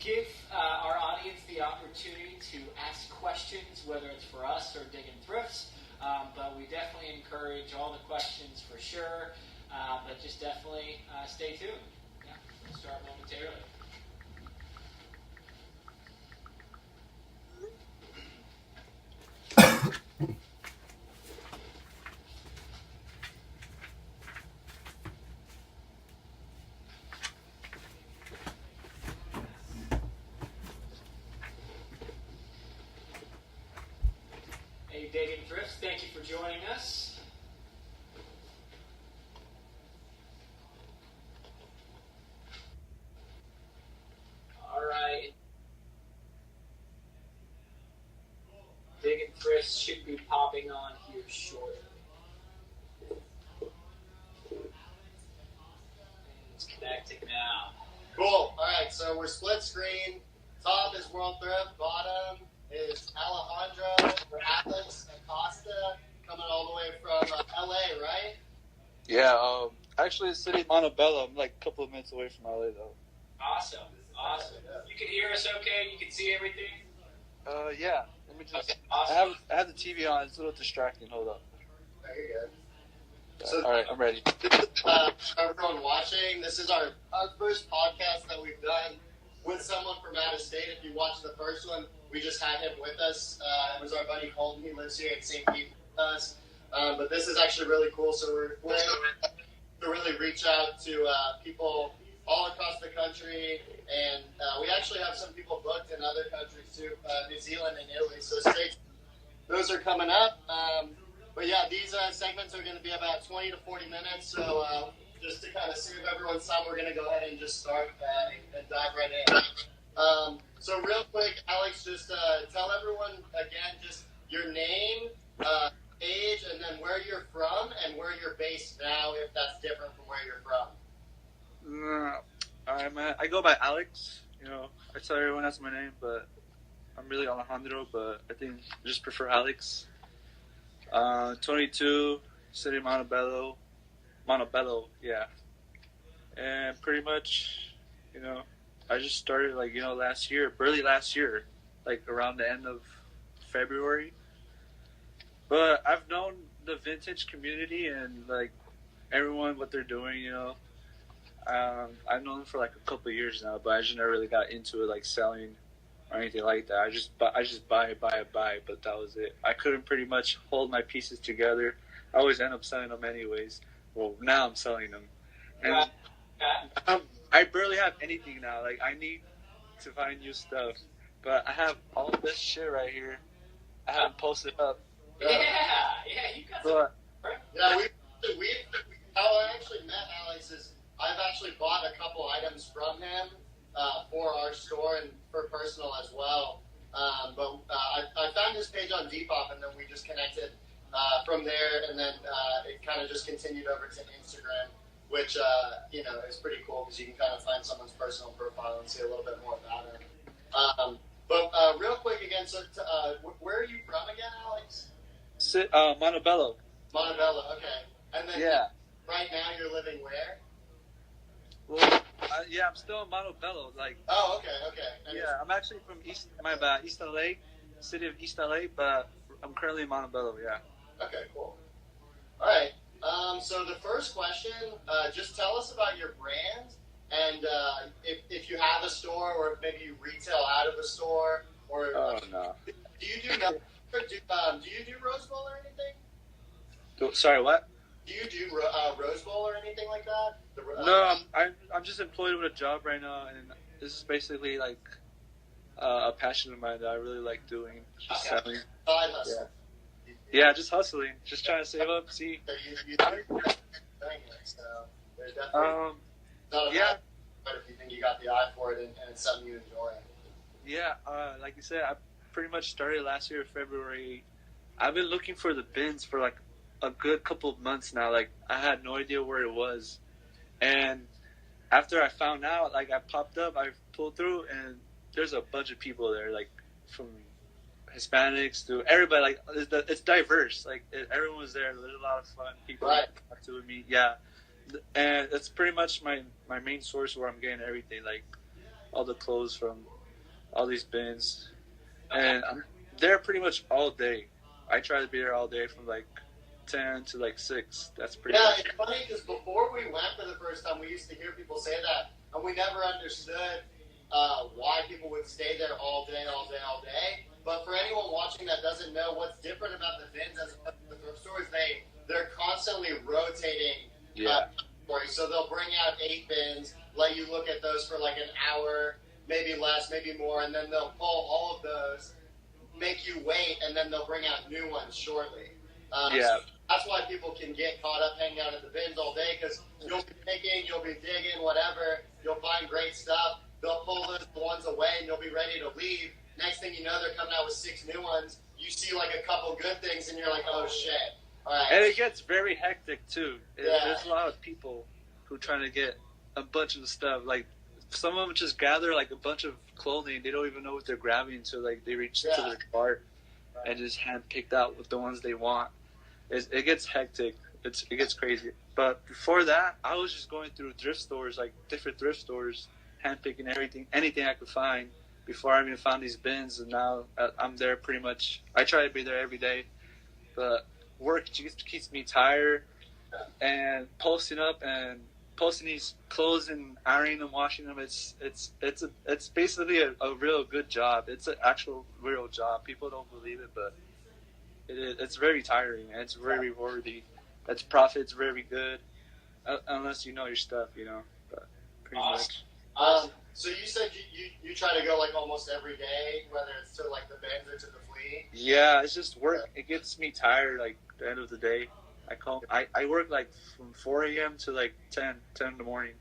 give our audience the opportunity to ask questions, whether it's for us or digging thrifts. But we definitely encourage all the questions for sure. But just definitely stay tuned. Yeah, we'll start momentarily. Hey, Digging Thrifts, thank you for joining us. All right. Digging Thrifts should be popping on here shortly. It's connecting now. Cool. All right, so we're split screen. Top is World Thrift. Bottom is Alejandro or Alex Acosta, coming all the way from LA, right? Yeah, actually the city of Montebello. I'm like a couple of minutes away from LA though. Awesome. You can hear us okay? You can see everything? Yeah. Let me just. Okay, awesome. I have the TV on. It's a little distracting. Hold up. Very good. So, all right, I'm ready. Everyone watching, this is our first podcast that we've done with someone from out of state. If you watched the first one, we just had him with us. It was our buddy Colton. He lives here in St. Pete with us. But this is actually really cool. So we're to really reach out to people all across the country. And we actually have some people booked in other countries too, New Zealand and Italy. So those are coming up. But yeah, these segments are going to be about 20 to 40 minutes. So just to kind of save everyone's time, we're going to go ahead and just start and dive right in. So real quick, Alex, just tell everyone again just your name, age, and then where you're from and where you're based now, if that's different from where you're from. I go by Alex. You know, I tell everyone that's my name, but I'm really Alejandro. But I think I just prefer Alex. 22, city of Montebello, yeah. And pretty much, you know, I just started early last year, like around the end of February. But I've known the vintage community and like everyone, what they're doing, you know. I've known them for like a couple of years now, but I just never really got into it, like selling or anything like that. I just buy, but that was it. I couldn't pretty much hold my pieces together. I always end up selling them anyways. Well, now I'm selling them. And I barely have anything now. Like, I need to find new stuff. But I have all this shit right here. I haven't posted up. Yeah, you got some. Yeah, we how I actually met Alex is I've actually bought a couple items from him for our store and for personal as well. But I found his page on Depop, and then we just connected from there, and then it kind of just continued over to Instagram, which is pretty cool because you can kind of find someone's personal profile and see a little bit more about it. But real quick again, so where are you from again, Alex? Montebello. Montebello, okay. And then right now you're living where? Well, I'm still in Montebello. Like. Oh, okay. And I'm actually from East LA, city of East LA, but I'm currently in Montebello. Yeah. Okay, cool. All right. So the first question, just tell us about your brand, and if you have a store, or if maybe you retail out of a store, or no. Do you do Rose Bowl or anything? Sorry, what? Do you do Rose Bowl or anything like that? No, I'm just employed with a job right now, and this is basically like a passion of mine that I really like doing. Just selling. Side hustle. Yeah, just hustling, just trying to save up. See. So you doing it, so there's definitely not a bad, but if you think you got the eye for it and it's something you enjoy. Yeah, like you said, I pretty much started last year, February. I've been looking for the bins for like a good couple of months now. Like, I had no idea where it was, and after I found out, like, I popped up, I pulled through, and there's a bunch of people there, like from Hispanics to everybody. Like, it's diverse. Like, everyone was there. There's a lot of fun people talked to me. Yeah, and it's pretty much my main source where I'm getting everything. Like, all the clothes from all these bins, and I'm there pretty much all day. I try to be there all day from like 10 to like 6. That's pretty Yeah, much. it's funny because before we went for the first time, we used to hear people say that, and we never understood why people would stay there all day. But for anyone watching that doesn't know what's different about the bins as opposed to the thrift stores, they're constantly rotating. Yeah. So they'll bring out 8 bins, let you look at those for like an hour, maybe less, maybe more, and then they'll pull all of those, make you wait, and then they'll bring out new ones shortly. Yeah. So that's why people can get caught up hanging out at the bins all day, because you'll be picking, you'll be digging, whatever. You'll find great stuff. They'll pull those ones away, and you'll be ready to leave. Next thing you know, they're coming out with 6 new ones. You see like a couple good things, and you're like, oh shit. All right. And it gets very hectic too. Yeah. There's a lot of people who trying to get a bunch of stuff. Like some of them just gather like a bunch of clothing. They don't even know what they're grabbing until like they reach to their cart and just hand picked out with the ones they want. It gets hectic. It gets crazy. But before that, I was just going through thrift stores, like different thrift stores, hand picking anything I could find before I even found these bins. And now I'm there pretty much. I try to be there every day, but work just keeps me tired, and posting these clothes and ironing them, washing them. It's basically a real good job. It's an actual real job. People don't believe it, but it's very tiring and it's very rewarding. Its profit's very good, unless you know your stuff, But pretty much. So you said you try to go like almost every day, whether it's to like the bins or to the flea. Yeah, it's just work. It gets me tired. Like the end of the day, I work like from 4 a.m. to like 10 in the morning.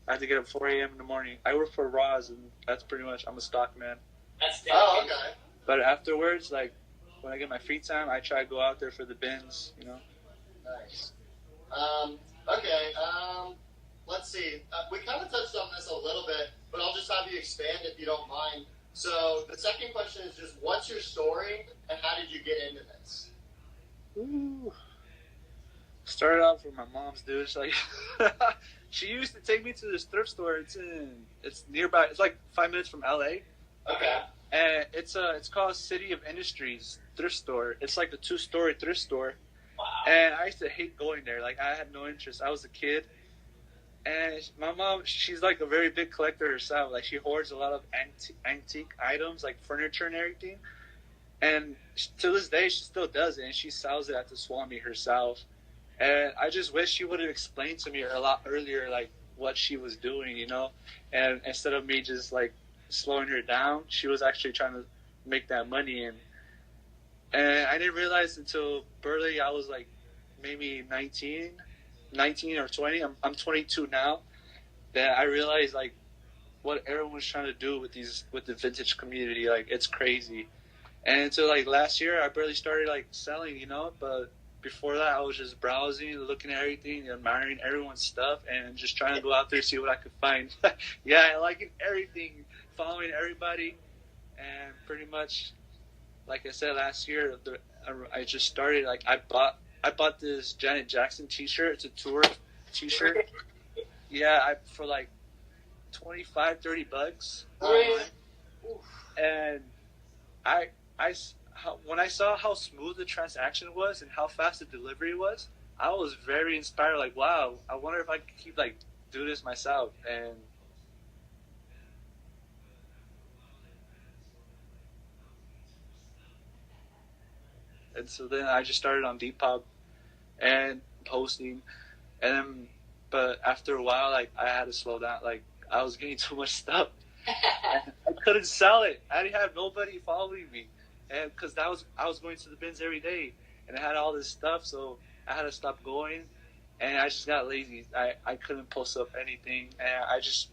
I have to get up 4 a.m. in the morning. I work for Roz, and that's pretty much. I'm a stockman. That's Oh, okay. But afterwards, like when I get my free time, I try to go out there for the bins. Nice. Okay. Let's see. We kind of touched on this a little bit, but I'll just have you expand if you don't mind. So the second question is just, what's your story and how did you get into this? Ooh. Started off with my mom's, dude. It's like she used to take me to this thrift store. It's nearby. It's like 5 minutes from LA. Okay. And it's called City of Industries thrift store. It's like a 2-story thrift store. Wow. And I used to hate going there. Like I had no interest. I was a kid. And my mom, she's like a very big collector herself. Like she hoards a lot of antique items, like furniture and everything. And to this day, she still does it, and she sells it at the Swami herself. And I just wish she would have explained to me a lot earlier, like what she was doing, And instead of me just like slowing her down, she was actually trying to make that money. And I didn't realize until barely I was like maybe 19 or 20. I'm 22 now. That I realized like what everyone's trying to do with the vintage community. Like it's crazy. And until like last year, I barely started like selling, But before that, I was just browsing, looking at everything, admiring everyone's stuff, and just trying to go out there see what I could find. Yeah, liking everything, following everybody, and pretty much, like I said last year, I just started. Like I bought this Janet Jackson T-shirt. It's a tour T-shirt. Yeah, for like $25-$30. And when I saw how smooth the transaction was and how fast the delivery was, I was very inspired. Like, wow, I wonder if I could keep do this myself. And so then I just started on Depop and posting, but after a while, like I had to slow down. Like I was getting too much stuff. I couldn't sell it. I didn't have nobody following me, and because I was going to the bins every day, and I had all this stuff, so I had to stop going, and I just got lazy. I couldn't post up anything, and I just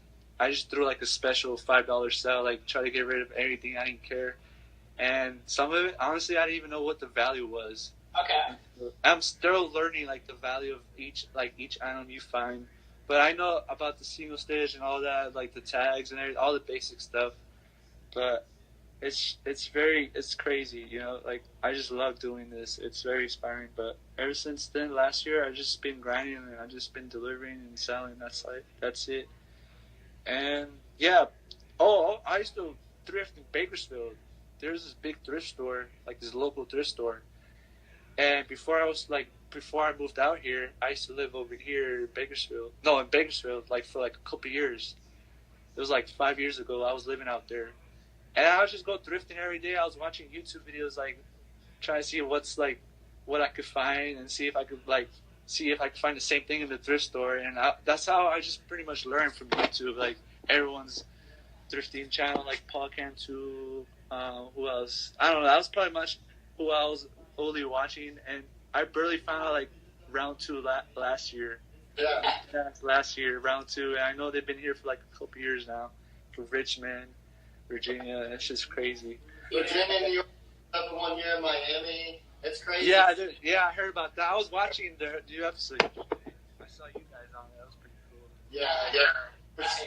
threw like a special $5 sale, like try to get rid of everything. I didn't care, and some of it, honestly, I didn't even know what the value was. Okay. I'm still learning like the value of each item you find. But I know about the single stitch and all that, like the tags and everything, all the basic stuff. But it's crazy, Like I just love doing this. It's very inspiring. But ever since then, last year, I've just been grinding and I've just been delivering and selling. That's it. And yeah, Oh, I used to thrift in Bakersfield. There's this big thrift store, like this local thrift store. And before I moved out here, I used to live over here in Bakersfield. No, in Bakersfield, like for like a couple years. It was like 5 years ago. I was living out there, and I would just go thrifting every day. I was watching YouTube videos, like trying to see what I could find, and see if I could find the same thing in the thrift store. And that's how I just pretty much learned from YouTube. Like everyone's thrifting channel, like Paul Cantu. Who else? I don't know. That was probably much who I was only watching, and I barely found out like round two last year. Yeah. Last year, round two, and I know they've been here for like a couple years now. For Richmond, Virginia, it's just crazy. Virginia, New York, another one here in Miami. It's crazy. Yeah, I heard about that. I was watching the UFC. I saw you guys on it. That was pretty cool. Yeah.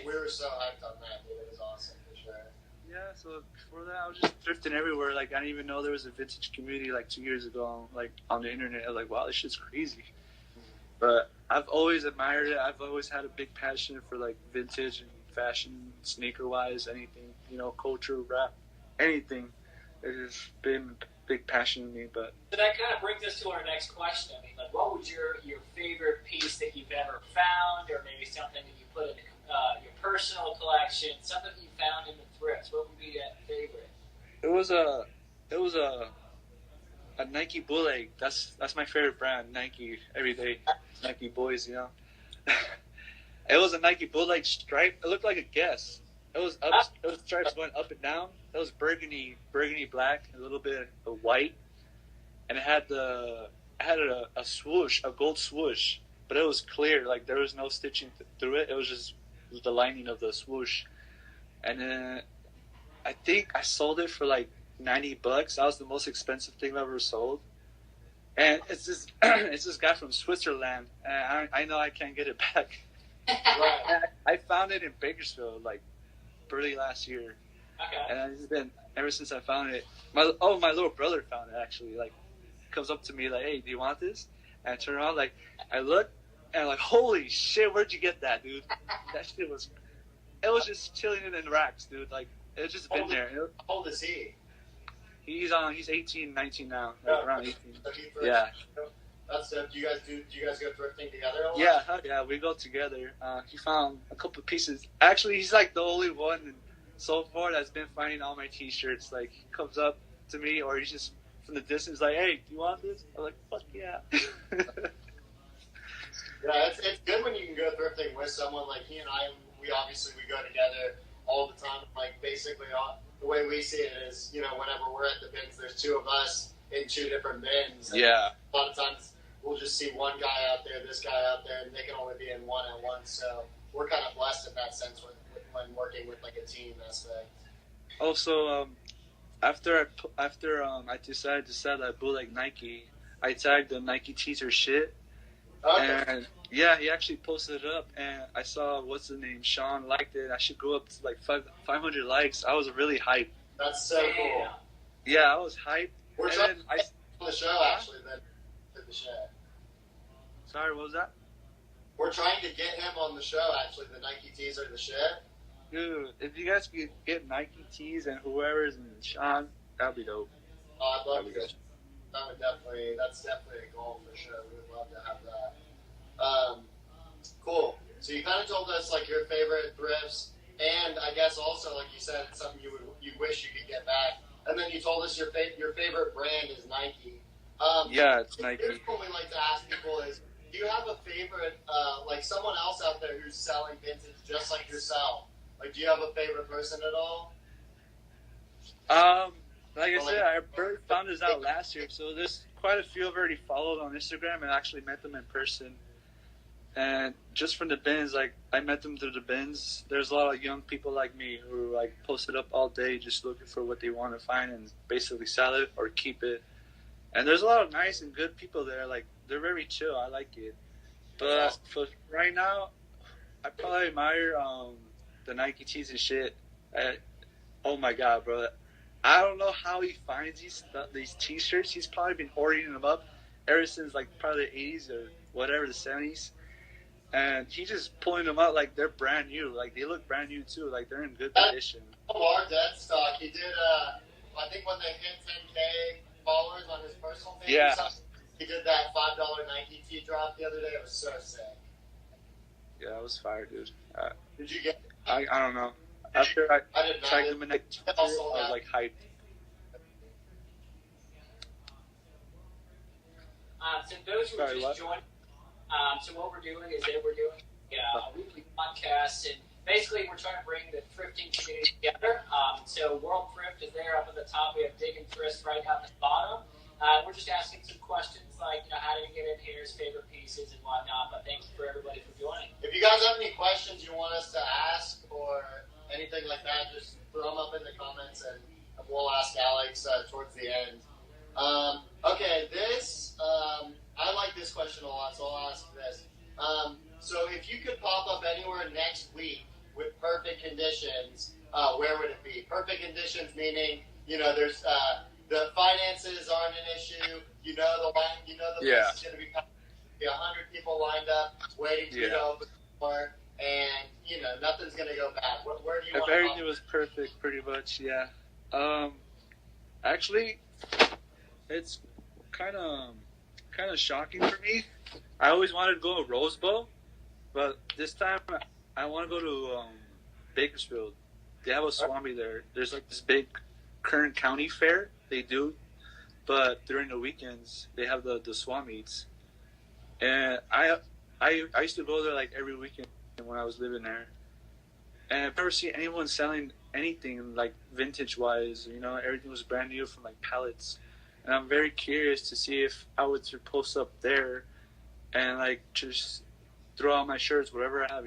We were so hyped on that, dude. It was awesome for sure. Yeah, so before that, I was just thrifting everywhere. Like, I didn't even know there was a vintage community like 2 years ago, like on the internet. I was like, wow, this shit's crazy. But I've always admired it. I've always had a big passion for like vintage and fashion, sneaker wise, anything, culture, rap, anything. It's been a big passion to me. But so that kind of brings us to our next question. I mean, like, what would your favorite piece that you've ever found, or maybe something that you put in your personal collection, something that you found in the thrifts? What would be that favorite? It was a Nike bootleg. That's my favorite brand, Nike. Every day, Nike boys, It was a Nike bootleg stripe. It looked like a Guess. It was stripes going up and down. It was burgundy black, a little bit of white, and it had a swoosh, a gold swoosh, but it was clear. Like there was no stitching through it. It was just the lining of the swoosh, and then I think I sold it for like $90. That was the most expensive thing I've ever sold. And it's this guy from Switzerland, and I know I can't get it back. Right. I found it in Bakersfield like early last year. Okay. And it's been ever since I found it. My little brother found it actually. Like, comes up to me like, "Hey, do you want this?" And I turn around, like, I look, and I'm like, "Holy shit, where'd you get that, dude?" That shit was just chilling in the racks, dude. Like, it's just been there. How old is he? He's 18, 19 now, like around 18. Yeah. That's it. Do you guys go thrifting together a lot? Yeah, hell yeah, we go together. He found a couple of pieces. Actually, he's like the only one so far that's been finding all my T-shirts. Like, he comes up to me, or he's just from the distance like, "Hey, do you want this?" I'm like, "Fuck yeah." Yeah, it's good when you can go thrifting with someone. Like he and I, we go together all the time. Like basically, the way we see it is, whenever we're at the bins, there's two of us in two different bins. And Yeah. A lot of times we'll just see one guy out there, this guy out there, and they can only be in one at once. So we're kind of blessed in that sense when working with like a team aspect. Also, after I decided to sell that bootleg Nike, I tagged the Nike teaser shit. Okay. And yeah, he actually posted it up, and I saw what's the name, Sean liked it. I should go up to like 500 likes. I was really hyped. That's so cool. Yeah, I was hyped. We're And trying then to on the show actually. Then to the show. Sorry, what was that? We're trying to get him on the show actually. The Nike teaser, the shit. Dude, if you guys could get Nike tees and whoever's and Sean, that'd be dope. Oh, I'd love to get. That's definitely a goal for sure. We would love to have that. Cool. So you kind of told us like your favorite thrifts, and I guess also like you said, it's something you wish you could get back. And then you told us your favorite brand is Nike. Yeah, it's Nike. Here's what we like to ask people is, do you have a favorite, like someone else out there who's selling vintage just like yourself? Like, do you have a favorite person at all? Like I said, I found this out last year, so there's quite a few I've already followed on Instagram and actually met them in person. And just from the bins, like I met them through the bins. There's a lot of young people like me who like posted up all day just looking for what they want to find and basically sell it or keep it. And there's a lot of nice and good people there. Like they're very chill. I like it. But for right now, I probably admire the Nike tees and shit. Oh my god, bro! I don't know how he finds these T-shirts. He's probably been ordering them up ever since like probably the 80s or whatever, the 70s. and he's just pulling them out like they're brand new. Like they look brand new too. Like they're in good condition. Our dead stock. He did. I think when they hit 10K followers on his personal page, Yeah. he did that $5 Nike tee drop the other day. It was so sick. Yeah, that was fire, dude. Did you get? I don't know. After I did not. tagged him in like Twitter, I Also was like hyped. So those who are Sorry, just joining, so what we're doing is that we're doing a weekly podcast, and basically we're trying to bring the thrifting community together. So World Thrift is there up at the top. We have Dig and Thrift right down at the bottom. We're just asking some questions like, how did you get in here, his favorite pieces and whatnot. But thank you for everybody for joining. If you guys have any questions you want us to ask or anything like that, just throw them up in the comments and we'll ask Alex towards the end. Okay, I like this question a lot, so I'll ask this. So if you could pop up anywhere next week with perfect conditions, where would it be? Perfect conditions meaning, there's the finances aren't an issue. The place is going to be 100 people lined up waiting to go open the door, and nothing's going to go bad. Where do you want to everything was perfect, pretty much. Yeah. Actually, it's kind of shocking for me. I always wanted to go to Rose Bowl, but this time I want to go to Bakersfield. They have a Swami there. There's like this big Kern County fair they do, but during the weekends they have the swap meets. And I used to go there like every weekend when I was living there, and I've never seen anyone selling anything like vintage wise. Everything was brand new from like pallets. And I'm very curious to see if I would post up there and like just throw out my shirts, whatever I have,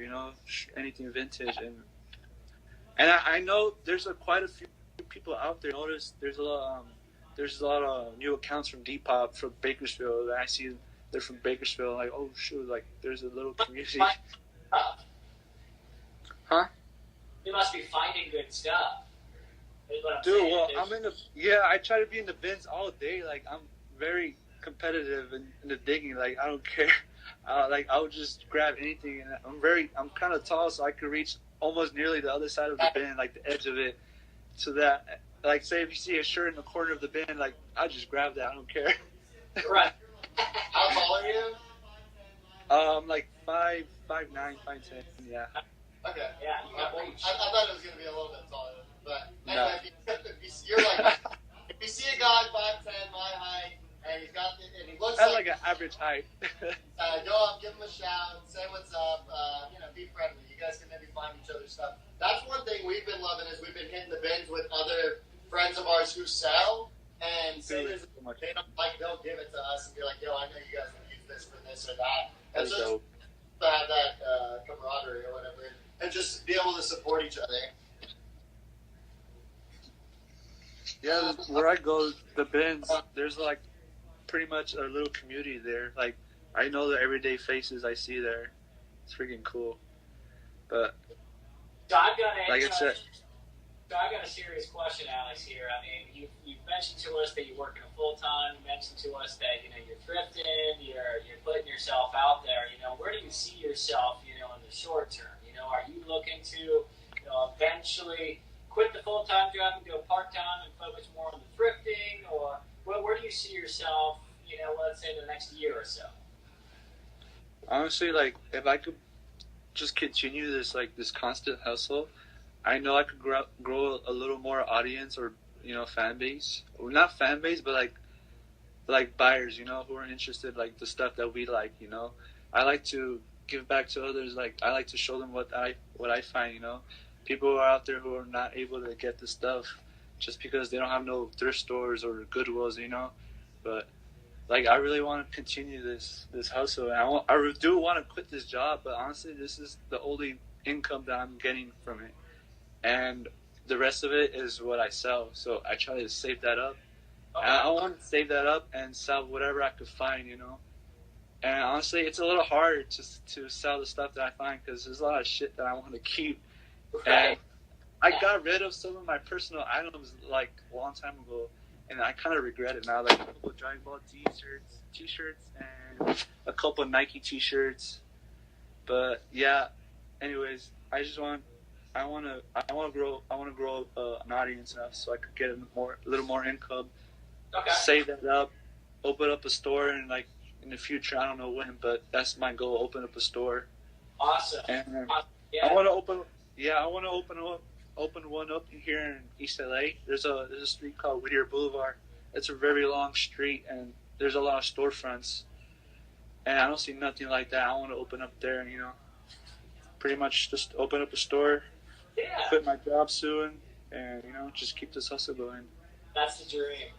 anything vintage. And I know there's quite a few people out there. Notice there's a lot of new accounts from Depop from Bakersfield. And I see they're from Bakersfield. Like, oh shoot, like there's a little community. Huh? You must be finding good stuff. Dude, well, I try to be in the bins all day. Like, I'm very competitive in the digging. Like, I don't care. I would just grab anything. And I'm kind of tall, so I could reach almost nearly the other side of the bin, like the edge of it. So that, like, say if you see a shirt in the corner of the bin, like, I just grab that. I don't care. Right. How tall are you? Like 5'9", 5'10", yeah. Okay. Yeah, you got reach. I thought it was going to be a little bit taller. But no. If you see a guy 5'10", my height, and he looks That's like an average height. Go up, give him a shout, say what's up, be friendly. You guys can maybe find each other's stuff. That's one thing we've been loving is we've been hitting the bins with other friends of ours who sell, and say they don't like, they'll give it to us and be like, yo, I know you guys can use this for this or that. And so to have that camaraderie or whatever, and just be able to support each other. Yeah, where I go, the bins, there's like pretty much a little community there. Like, I know the everyday faces I see there. It's freaking cool. But, So I've got a serious question, Alex, here. I mean, you've mentioned to us that you're working full time. You mentioned to us that, you're thrifting, you're putting yourself out there. Where do you see yourself, in the short term? Are you looking to, eventually quit the full-time job and go part-time and focus more on the thrifting, or where do you see yourself, let's say the next year or so? Honestly, like, if I could just continue this constant hustle, I know I could grow a little more audience or, fan base. Well, not fan base, but like buyers, who are interested, like the stuff that we like, I like to give back to others. Like, I like to show them what I find, People who are out there who are not able to get the stuff just because they don't have no thrift stores or Goodwills, But, like, I really want to continue this hustle. And I do want to quit this job, but honestly, this is the only income that I'm getting from it. And the rest of it is what I sell. So I try to save that up. Okay. And I want to save that up and sell whatever I could find, And honestly, it's a little hard to sell the stuff that I find because there's a lot of shit that I want to keep. And I got rid of some of my personal items like a long time ago, and I kind of regret it now. Like a couple of Dragon Ball t-shirts, and a couple of Nike t-shirts, But yeah, anyways, I want to grow an audience enough so I could get a little more income. Okay. Save that up, open up a store, and like in the future, I don't know when, but that's my goal. Open up a store. Awesome. And Yeah. I want to open one up here in East LA. There's a street called Whittier Boulevard. It's a very long street, and there's a lot of storefronts. And I don't see nothing like that. I want to open up there, pretty much just open up a store, quit my job soon, and, just keep this hustle going. That's the dream.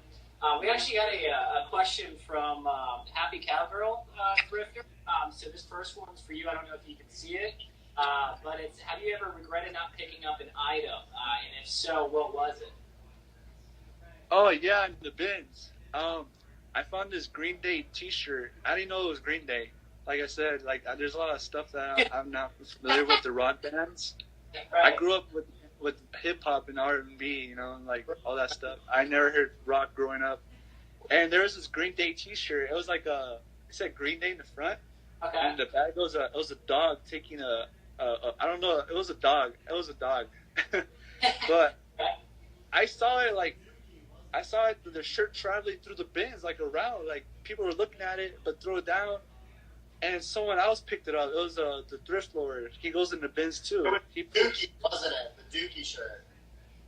We actually got a question from Happy Cowgirl Thrifter. So this first one's for you. I don't know if you can see it, but it's, have you ever regretted not picking up an item? And if so, what was it? Oh, yeah, in the bins. I found this Green Day t-shirt. I didn't know it was Green Day. Like I said, there's a lot of stuff that I'm not familiar with, the rock bands. Right. I grew up with hip-hop and R&B, all that stuff. I never heard rock growing up. And there was this Green Day t-shirt. It was it said Green Day in the front. Okay. And the back was a dog taking I don't know, it was a dog. But I saw it, the shirt traveling through the bins, around, people were looking at it, but throw it down, and someone else picked it up. It was the thrift lord. He goes in the bins too. Dookie, wasn't it? The Dookie shirt.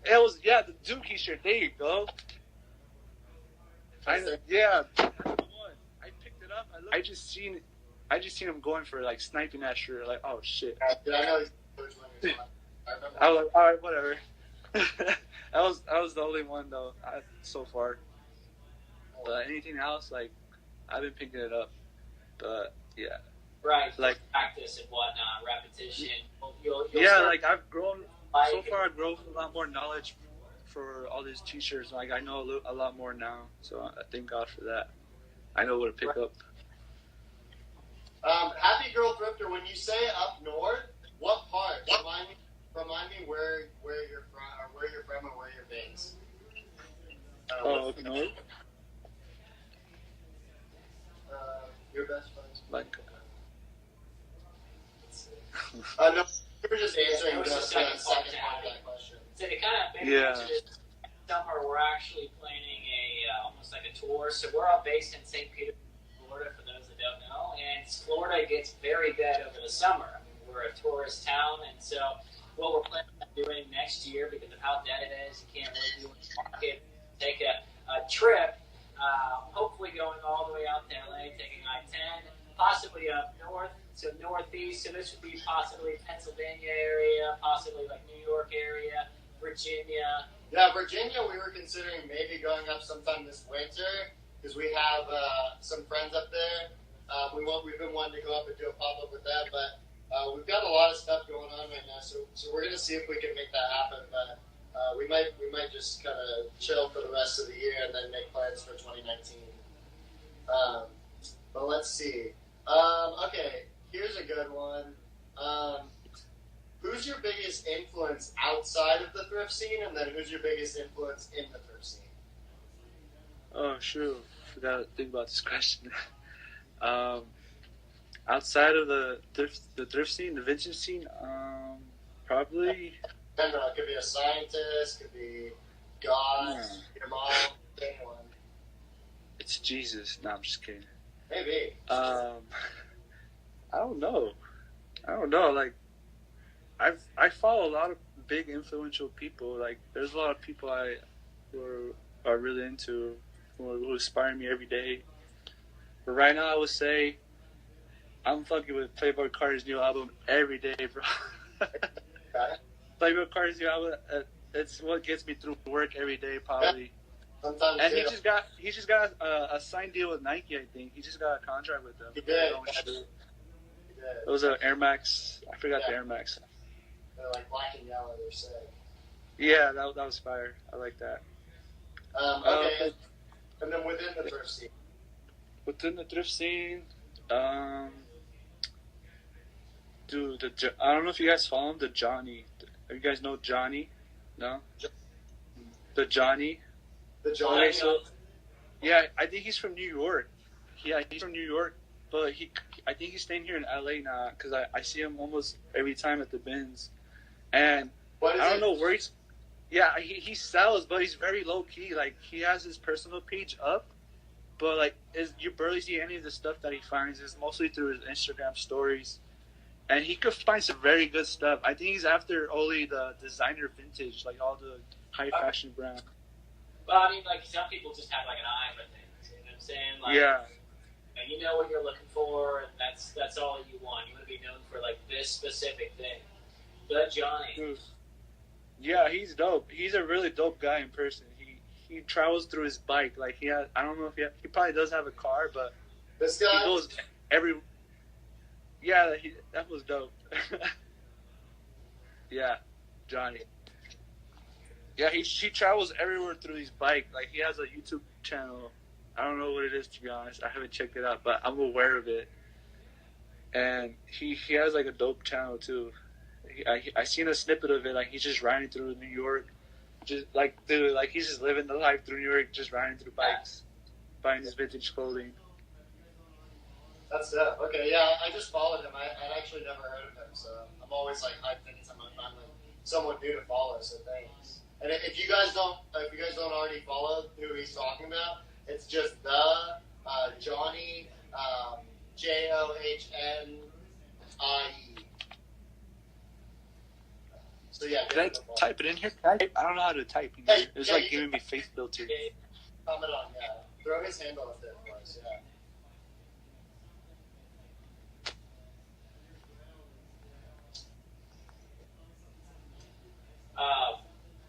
It was, yeah, the Dookie shirt. There you go. That's the one. I picked it up. I just seen him going for sniping that shirt. Oh shit. Did I know which one you're talking about? I was all right, whatever. I was the only one though so far. But anything else, I've been picking it up. But yeah. Right. Practice and whatnot, repetition. You'll I've grown. So far, I've grown a lot more knowledge for all these t-shirts. I know a lot more now. So I thank God for that. I know what to pick up. Happy Girl Thrifter, when you say up north, what part? Remind me where you're from, or where you're from, and where you're based. Up north? Your best friends. No, we were just answering the second part of that question. So to kind of maybe answer this summer, we're actually planning almost like a tour. So we're all based in St. Petersburg, Florida, for those that don't know. And Florida gets very dead over the summer. I mean, we're a tourist town, and so what we're planning on doing next year, because of how dead it is, you can't really do it in the market, take a trip, hopefully going all the way out to LA, taking I-10, possibly up north, so northeast. So this would be possibly Pennsylvania area, possibly New York area, Virginia. Yeah, Virginia, we were considering maybe going up sometime this winter because we have some friends up there. We've been wanting to go up and do a pop-up with them, but we've got a lot of stuff going on right now, so we're going to see if we can make that happen. But we might just kind of chill for the rest of the year and then make plans for 2019. But let's see. Okay, here's a good one. Who's your biggest influence outside of the thrift scene, and then who's your biggest influence in the thrift scene? Oh, shoot. Forgot to think about this question. Outside of the thrift scene, the vintage scene, probably... I don't know, it could be a scientist, could be God, your mom, anyone. It's Jesus. No, I'm just kidding. Maybe. I don't know. I follow a lot of big influential people. There's a lot of people who are really into, who inspire me every day. But right now, I would say I'm fucking with Playboi Carti's new album every day, bro. Playboi Carti's new album, it's what gets me through work every day, probably. Sometimes and he just got a signed deal with Nike, I think. He just got a contract with them. He did. It was an Air Max. I forgot the Air Max. They're black and yellow, they're sick. Yeah, that was fire. I like that. Okay. And then within the thrift scene? Within the thrift scene, dude, I don't know if you guys follow him, the Johnny. You guys know Johnny? No? The Johnny? The Johnny? Okay, so, yeah, I think he's from New York. Yeah, he's from New York, but I think he's staying here in LA now because I see him almost every time at the bins, and I don't know where he's. Yeah, he sells, but he's very low key. Like he has his personal page up, but like you barely see any of the stuff that he finds. It's mostly through his Instagram stories, and he could find some very good stuff. I think he's after only the designer vintage, like all the high fashion brand. Well, I mean, like some people just have like an eye for things. You know what I'm saying? Like, Yeah. And you know what you're looking for, and that's all you want. You want to be known for like this specific thing. But Johnny. Yeah, he's dope. He's a really dope guy in person. He travels through his bike. Like I don't know if he probably does have a car, but this guy he goes every. Yeah, that was dope. Yeah, Johnny. Yeah, he travels everywhere through his bike. Like he has a YouTube channel. I don't know what it is, to be honest. I haven't checked it out, but I'm aware of it. And he has like a dope channel too. I seen a snippet of it. Like he's just riding through New York, just like dude, like he's just living the life through New York, just riding through bikes, buying his vintage clothing. That's it. Okay, yeah, I just followed him. I'd actually never heard of him, so I'm always like hyped anytime I find like someone new to follow. So thanks. And if you guys don't already follow who he's talking about, it's just Johnny JOHNIE. So yeah, Can I type it in here? I don't know how to type in here. It's like giving me face filter. Comment on, yeah. Throw his handle up there for us, yeah.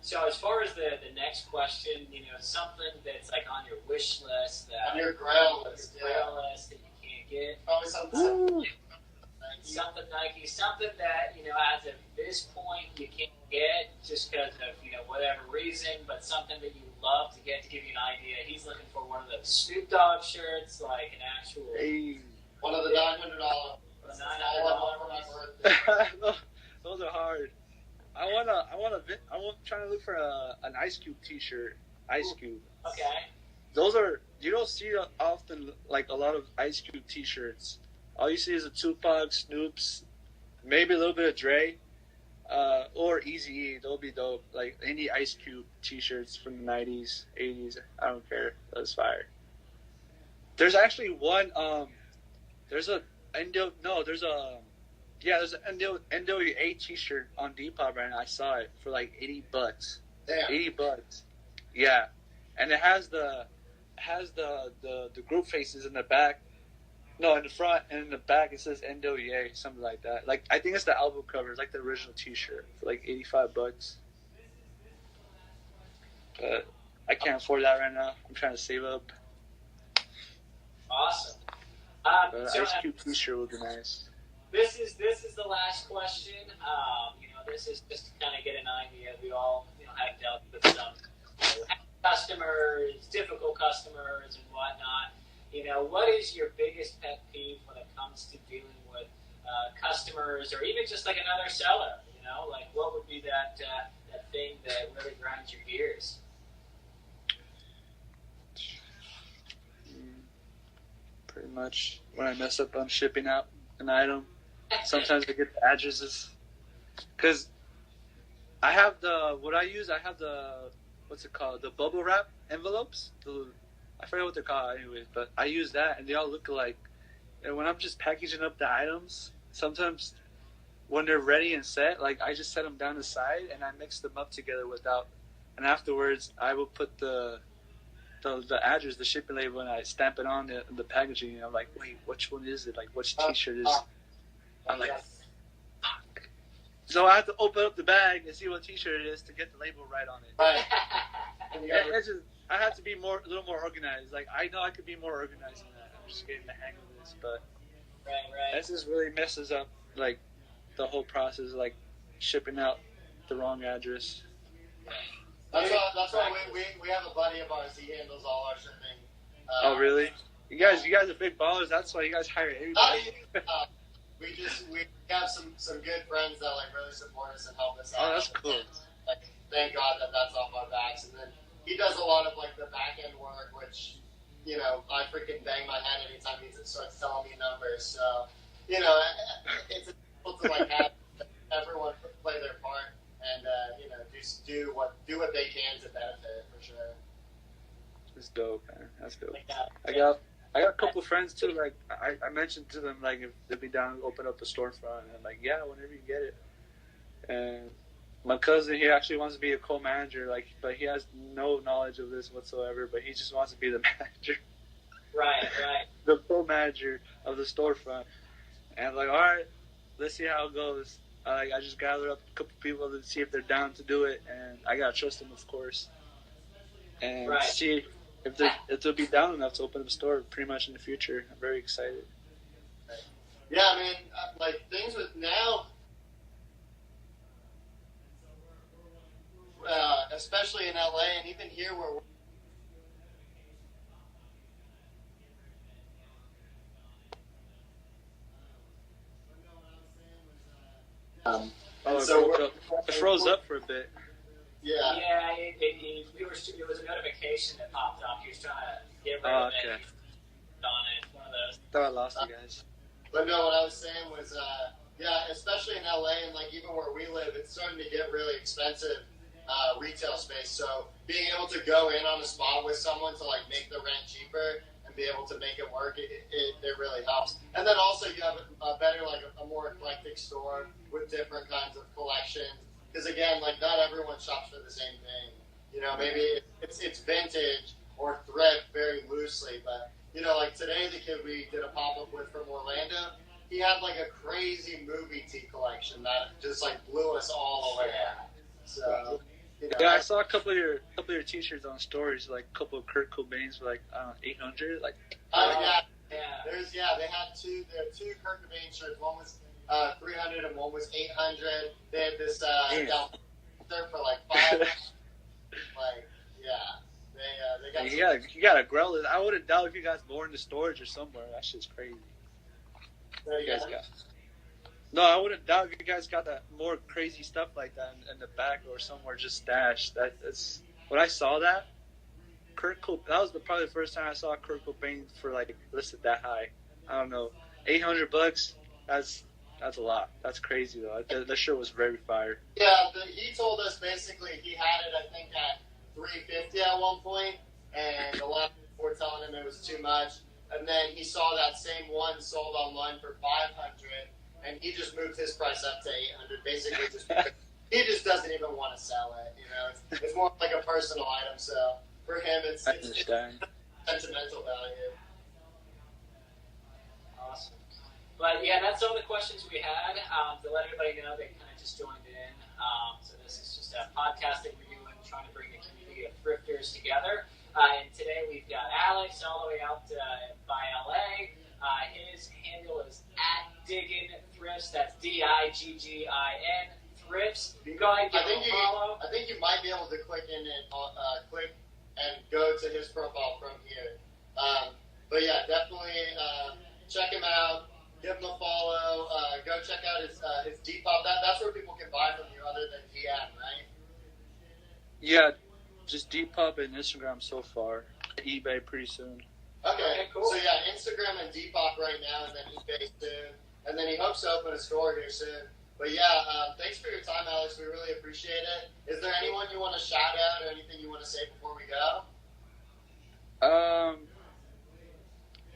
So as far as the next question, something that's like on your wish list, on your grail list, list that you can't get. Probably something Nike, something that as of this point you can't get just because of whatever reason, but something that you love to get to give you an idea. He's looking for one of those Snoop Dogg shirts, like an actual one of the $900. Those are hard. I'm trying to look for an Ice Cube T-shirt. Ice Cube. Okay. Those are, you don't see often like a lot of Ice Cube T-shirts. All you see is a Tupac, Snoop's, maybe a little bit of Dre, or Eazy-E. They'll be dope. Like any Ice Cube T-shirts from the 90s, 80s. I don't care. That's fire. There's actually one. There's an NWA T-shirt on Depop right now. I saw it for like $80. Damn. $80. Yeah, and it has the group faces in the back. No, in the front and in the back it says NWA, something like that. Like I think it's the album cover, it's like the original T-shirt for like $85. But I can't afford that right now. I'm trying to save up. Awesome. So Ice Cube T-shirt would be nice. This is the last question. This is just to kind of get an idea. We all have dealt with some customers, difficult customers, and whatnot. What is your biggest pet peeve when it comes to dealing with customers, or even just like another seller? Like what would be that thing that really grinds your gears? Pretty much when I mess up on shipping out an item. Sometimes I get the addresses because I have the what's it called, the bubble wrap envelopes. I forget what they're called anyways, but I use that and they all look alike. And when I'm just packaging up the items, sometimes when they're ready and set, like I just set them down the side and I mix them up together and afterwards I will put the address, the shipping label, and I stamp it on the packaging. And I'm like, wait, which one is it? Like, which T-shirt is it? I'm like, fuck. So I have to open up the bag and see what T-shirt it is to get the label right on it. Right. I have to be a little more organized. Like, I know I could be more organized than that. I'm just getting the hang of this, but this just really messes up like the whole process, like shipping out the wrong address. That's why we have a buddy of ours. He handles all our shipping. Oh really? You guys are big ballers. That's why you guys hire everybody. We have some good friends that like really support us and help us out. Oh, that's cool. Like, thank God that's off our backs. And then he does a lot of like the back end work, which I freaking bang my head anytime he starts telling me numbers. So, it's difficult to like have everyone play their part and just do what they can to benefit for sure. That's dope, man. That's dope. Like that. I got a couple of friends too. Like I mentioned to them, like if they'd be down to open up a storefront, and I'm like, yeah, whenever you get it. And my cousin, he actually wants to be a co-manager, but he has no knowledge of this whatsoever. But he just wants to be the manager, Right. the co-manager of the storefront. And I'm like, all right, let's see how it goes. I just gathered up a couple people to see if they're down to do it, and I gotta trust them, of course, and Right. see if they'll be down enough to open up a store pretty much in the future. I'm very excited. Yeah, I mean, like things with now, especially in LA and even here where we're It froze up for a bit. Yeah. Yeah, it was a notification that popped up. He was trying to get rid of it. Okay. On it, one of those. Thought I lost you guys. But no, what I was saying was, especially in LA and like even where we live, it's starting to get really expensive retail space. So being able to go in on a spot with someone to like make the rent cheaper and be able to make it work, it really helps. And then also you have a better, like a more eclectic store with different kinds of collections. Because again, like not everyone shops for the same thing. Maybe it's vintage or thrift very loosely, but like today the kid we did a pop-up with from Orlando, he had like a crazy movie tee collection that just like blew us all away. So, Yeah, I saw a couple of your t-shirts on stories, like a couple of Kurt Cobain's for like 800. Like, yeah. Yeah. They had two Kurt Cobain shirts. One was 300 and one was 800. They had this there for like 5. Like, yeah. They got you gotta grow it. I wouldn't doubt if you guys more in the storage or somewhere. That shit's crazy. You guys got. No, I wouldn't doubt if you guys got that more crazy stuff like that in the back or somewhere just stashed. That's when I saw that. That was probably the first time I saw Kurt Cobain for like listed that high. I don't know, $800. That's a lot. That's crazy though. That shirt was very fire. Yeah, he told us basically he had it I think at $350 at one point, and a lot of people were telling him it was too much. And then he saw that same one sold online for $500, and he just moved his price up to $800. Basically, he just doesn't even want to sell it. It's more like a personal item. So for him, it's sentimental value. Awesome. But yeah, that's all the questions we had. To let everybody know, they kind of just joined in. So this is just a podcast that we're doing, trying to bring the community of thrifters together. And today we've got Alex all the way out by LA. His handle is @Diggin_Thrifts. That's DIGGIN Thrifts. Go ahead, give him a follow. I think you might be able to click and go to his profile from here. But yeah, definitely check him out. Give him a follow. Go check out his Depop. That's where people can buy from you other than DM, right? Yeah, just Depop and Instagram so far. eBay pretty soon. Okay, cool. So yeah, Instagram and Depop right now, and then eBay soon. And then he hopes to open a store here soon. But yeah, thanks for your time, Alex. We really appreciate it. Is there anyone you want to shout out or anything you want to say before we go? I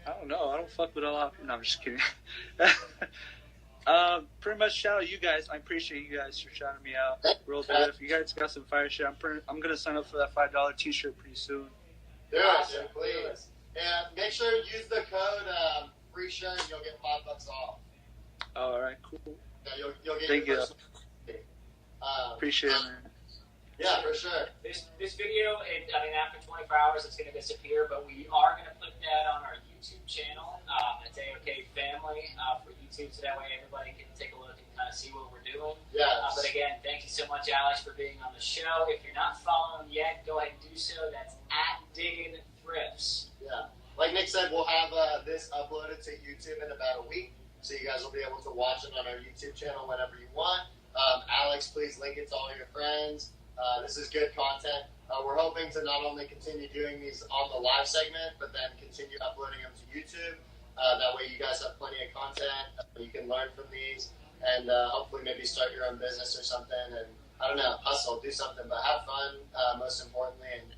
don't know. I don't fuck with a lot of people. No, I'm just kidding. Pretty much shout out you guys. I appreciate you guys for shouting me out. World Thrift. You guys got some fire shit. I'm gonna sign up for that $5 t-shirt pretty soon. Do it, please. And make sure to use the code free shirt and you'll get $5 off. All right, cool. Yeah, you'll get Thank your you. personal. Appreciate it, man. Yeah, for sure. This video, after 24 hours, it's going to disappear, but we are going to put that on our YouTube channel. It's AOK Family for YouTube, so that way everybody can take a look and kind of see what we're doing. Yeah. But again, thank you so much, Alex, for being on the show. If you're not following yet, go ahead and do so. That's @DiggingThrifts. Yeah. Like Nick said, we'll have this uploaded to YouTube in about a week, so you guys will be able to watch it on our YouTube channel whenever you want. Alex, please link it to all your friends. This is good content. We're hoping to not only continue doing these on the live segment, but then continue uploading them to YouTube. That way you guys have plenty of content. You can learn from these and hopefully maybe start your own business or something. And I don't know, hustle, do something, but have fun most importantly, and